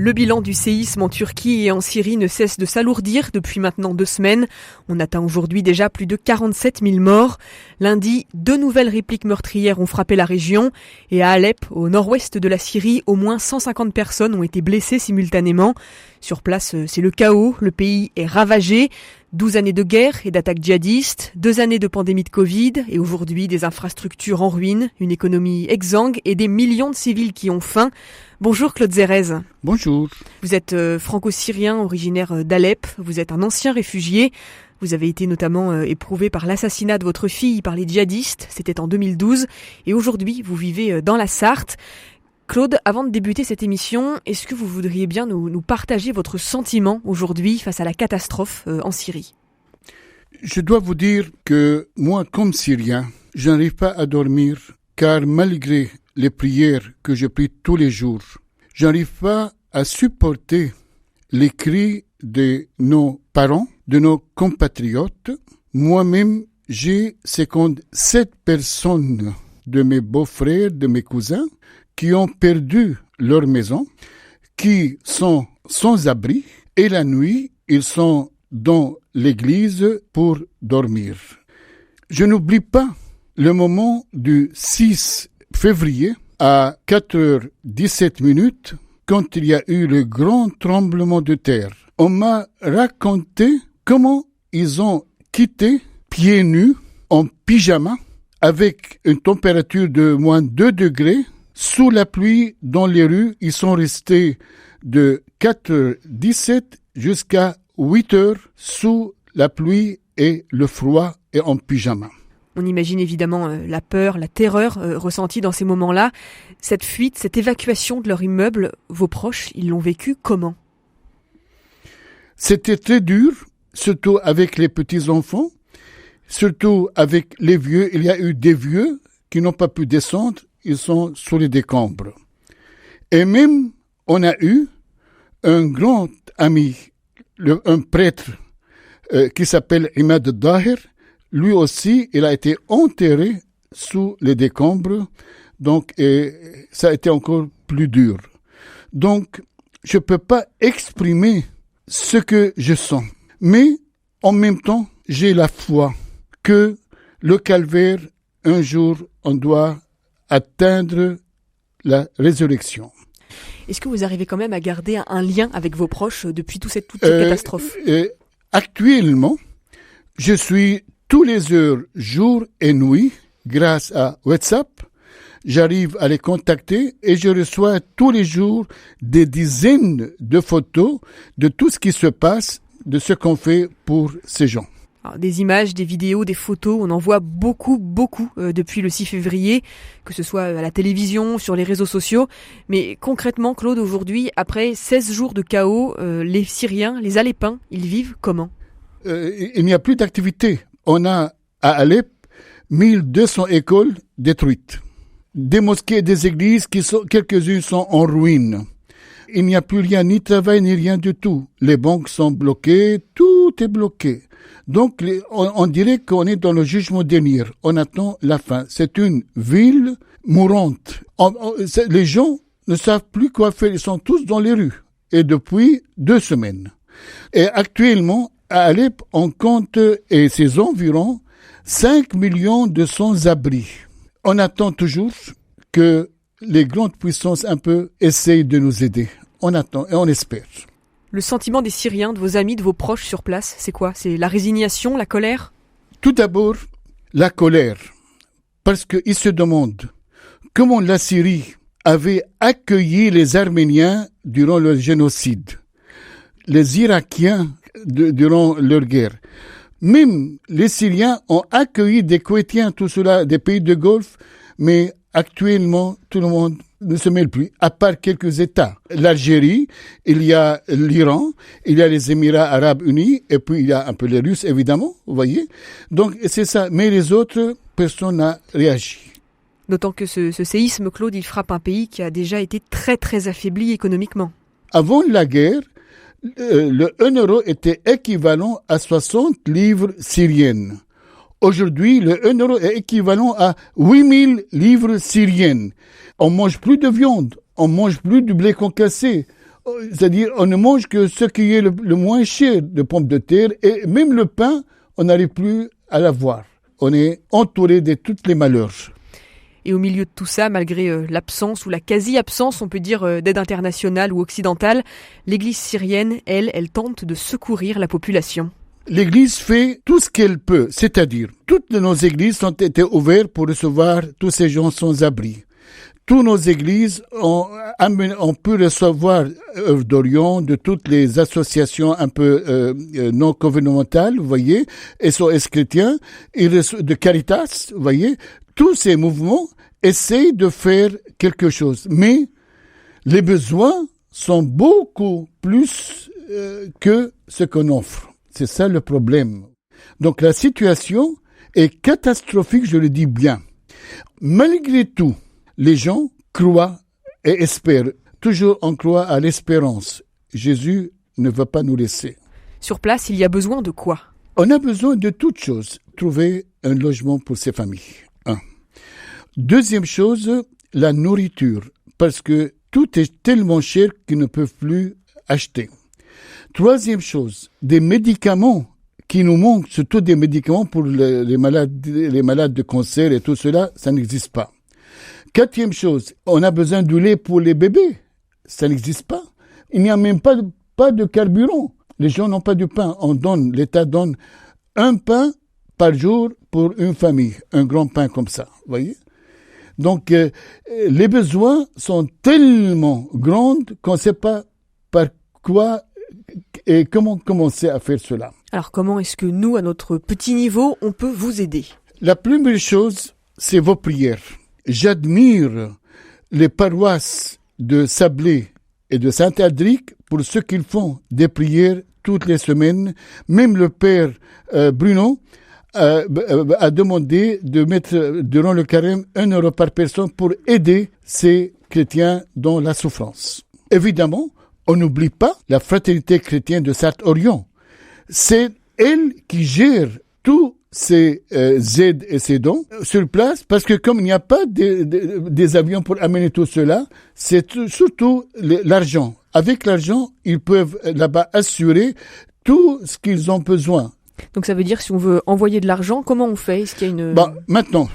Le bilan du séisme en Turquie et en Syrie ne cesse de s'alourdir depuis maintenant 2 semaines. On atteint aujourd'hui déjà plus de 47 000 morts. Lundi, 2 nouvelles répliques meurtrières ont frappé la région. Et à Alep, au nord-ouest de la Syrie, au moins 150 personnes ont été blessées simultanément. Sur place, c'est le chaos. Le pays est ravagé. 12 années de guerre et d'attaques djihadistes, 2 années de pandémie de Covid et aujourd'hui des infrastructures en ruine, une économie exsangue et des millions de civils qui ont faim. Bonjour Claude Zerez. Bonjour. Vous êtes franco-syrien originaire d'Alep, vous êtes un ancien réfugié. Vous avez été notamment éprouvé par l'assassinat de votre fille par les djihadistes, c'était en 2012 et aujourd'hui vous vivez dans la Sarthe. Claude, avant de débuter cette émission, est-ce que vous voudriez bien nous partager votre sentiment aujourd'hui face à la catastrophe en Syrie ? Je dois vous dire que moi, comme Syrien, je n'arrive pas à dormir car malgré les prières que je prie tous les jours, je n'arrive pas à supporter les cris de nos parents, de nos compatriotes. Moi-même, j'ai 57 personnes de mes beaux-frères, de mes cousins, qui ont perdu leur maison, qui sont sans abri, et la nuit, ils sont dans l'église pour dormir. Je n'oublie pas le moment du 6 février à 4h17, quand il y a eu le grand tremblement de terre. On m'a raconté comment ils ont quitté pieds nus, en pyjama, avec une température de moins 2 degrés, sous la pluie dans les rues. Ils sont restés de 4h17 jusqu'à 8h sous la pluie et le froid et en pyjama. On imagine évidemment la peur, la terreur ressentie dans ces moments-là. Cette fuite, cette évacuation de leur immeuble, vos proches, ils l'ont vécu comment ? C'était très dur, surtout avec les petits-enfants, surtout avec les vieux. Il y a eu des vieux qui n'ont pas pu descendre. Ils sont sous les décombres. Et même, on a eu un grand ami, un prêtre qui s'appelle Imad Dahir. Lui aussi, il a été enterré sous les décombres. Donc, ça a été encore plus dur. Donc, je ne peux pas exprimer ce que je sens. Mais, en même temps, j'ai la foi que le calvaire, un jour, on doit atteindre la résurrection. Est-ce que vous arrivez quand même à garder un lien avec vos proches depuis toute cette catastrophe ? Actuellement, je suis tous les heures, jour et nuit, grâce à WhatsApp. J'arrive à les contacter et je reçois tous les jours des dizaines de photos de tout ce qui se passe, de ce qu'on fait pour ces gens. Alors, des images, des vidéos, des photos, on en voit beaucoup depuis le 6 février, que ce soit à la télévision, sur les réseaux sociaux. Mais concrètement, Claude, aujourd'hui, après 16 jours de chaos, les Syriens, les Alepins, ils vivent comment ? Il n'y a plus d'activité. On a à Alep 1200 écoles détruites. Des mosquées et des églises quelques-unes sont en ruine. Il n'y a plus rien, ni travail, ni rien du tout. Les banques sont bloquées, tout est bloqué. Donc, on dirait qu'on est dans le jugement dernier. On attend la fin. C'est une ville mourante. Les gens ne savent plus quoi faire. Ils sont tous dans les rues. Et depuis 2 semaines. Et actuellement, à Alep, on compte, et ses environs, 5 millions de sans-abri. On attend toujours que les grandes puissances un peu essayent de nous aider. On attend et on espère. Le sentiment des Syriens, de vos amis, de vos proches sur place, c'est quoi ? C'est la résignation, la colère ? Tout d'abord, la colère. Parce qu'ils se demandent comment la Syrie avait accueilli les Arméniens durant le génocide, les Irakiens durant leur guerre. Même les Syriens ont accueilli des Koweïtiens, tout cela, des pays de Golfe, mais actuellement, tout le monde ne se mêle plus, à part quelques États. L'Algérie, il y a l'Iran, il y a les Émirats arabes unis, et puis il y a un peu les Russes, évidemment, vous voyez. Donc, c'est ça. Mais les autres, personne n'a réagi. D'autant que ce séisme, Claude, il frappe un pays qui a déjà été très, très affaibli économiquement. Avant la guerre, le 1 euro était équivalent à 60 livres syriennes. Aujourd'hui, le 1 euro est équivalent à 8000 livres syriennes. On mange plus de viande, on mange plus du blé concassé, c'est-à-dire on ne mange que ce qui est le moins cher de pommes de terre, et même le pain, on n'arrive plus à l'avoir. On est entouré de tous les malheurs. Et au milieu de tout ça, malgré l'absence ou la quasi-absence, on peut dire, d'aide internationale ou occidentale, l'Église syrienne, elle tente de secourir la population. L'Église fait tout ce qu'elle peut, c'est-à-dire toutes nos églises ont été ouvertes pour recevoir tous ces gens sans abri. Toutes nos églises ont pu recevoir œuvres d'Orient, de toutes les associations un peu non gouvernementales, vous voyez, SOS chrétiens, de Caritas, vous voyez. Tous ces mouvements essayent de faire quelque chose, mais les besoins sont beaucoup plus que ce qu'on offre. C'est ça le problème. Donc la situation est catastrophique, je le dis bien. Malgré tout, les gens croient et espèrent. Toujours on croit à l'espérance. Jésus ne va pas nous laisser. Sur place, il y a besoin de quoi ? On a besoin de toutes choses. Trouver un logement pour ces familles. Deuxième chose, la nourriture. Parce que tout est tellement cher qu'ils ne peuvent plus acheter. Troisième chose, des médicaments qui nous manquent, surtout des médicaments pour les malades de cancer et tout cela, ça n'existe pas. Quatrième chose, on a besoin du lait pour les bébés. Ça n'existe pas. Il n'y a même pas de carburant. Les gens n'ont pas de pain. L'État donne un pain par jour pour une famille. Un grand pain comme ça, vous voyez. Donc, les besoins sont tellement grands qu'on ne sait pas par quoi et comment commencer à faire cela. Alors, comment est-ce que nous, à notre petit niveau, on peut vous aider ? La première chose, c'est vos prières. J'admire les paroisses de Sablé et de Saint-Adric pour ce qu'ils font, des prières toutes les semaines. Même le père Bruno a demandé de mettre durant le carême 1 euro par personne pour aider ces chrétiens dans la souffrance. Évidemment, on n'oublie pas la fraternité chrétienne de Sarthe-Orient. C'est elle qui gère tous ces aides et ces dons sur place, parce que comme il n'y a pas des avions pour amener tout cela, c'est surtout l'argent. Avec l'argent, ils peuvent là-bas assurer tout ce qu'ils ont besoin. Donc ça veut dire, si on veut envoyer de l'argent, comment on fait ? Est-ce qu'il y a une... Maintenant,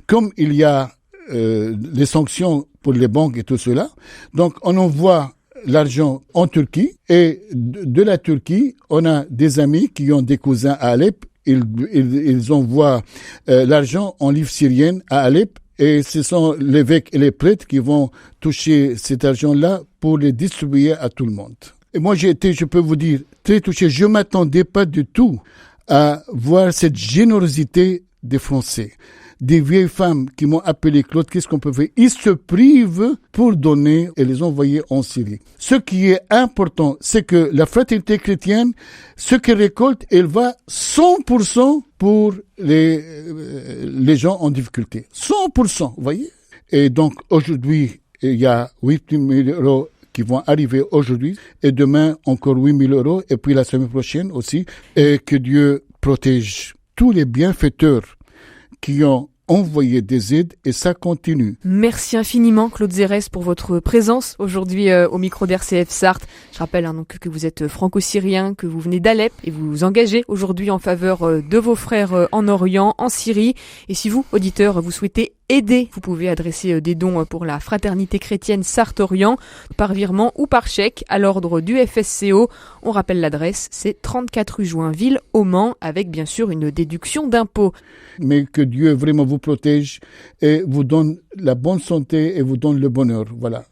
comme il y a les sanctions pour les banques et tout cela, donc on envoie l'argent en Turquie, et de la Turquie, on a des amis qui ont des cousins à Alep. Ils envoient l'argent en livres syriennes à Alep, et ce sont l'évêque et les prêtres qui vont toucher cet argent-là pour les distribuer à tout le monde. Et moi, j'ai été, je peux vous dire, très touché. Je m'attendais pas du tout à voir cette générosité des Français. Des vieilles femmes qui m'ont appelé Claude, qu'est-ce qu'on peut faire? Ils se privent pour donner et les envoyer en Syrie. Ce qui est important, c'est que la fraternité chrétienne, ce qu'elle récolte, elle va 100% pour les gens en difficulté. 100%, vous voyez? Et donc, aujourd'hui, il y a 8 000 euros qui vont arriver aujourd'hui, et demain, encore 8 000 euros, et puis la semaine prochaine aussi, et que Dieu protège tous les bienfaiteurs qui ont envoyé des aides, et ça continue. Merci infiniment Claude Zérès pour votre présence aujourd'hui au micro d'RCF Sarthe. Je rappelle donc que vous êtes franco-syrien, que vous venez d'Alep et vous vous engagez aujourd'hui en faveur de vos frères en Orient, en Syrie. Et si vous, auditeurs, vous souhaitez aider, vous pouvez adresser des dons pour la fraternité chrétienne Sarthe-Orient par virement ou par chèque à l'ordre du FSCO. On rappelle l'adresse, c'est 34 rue Joinville au Mans, avec bien sûr une déduction d'impôts. Mais que Dieu vraiment vous protège et vous donne la bonne santé et vous donne le bonheur. Voilà.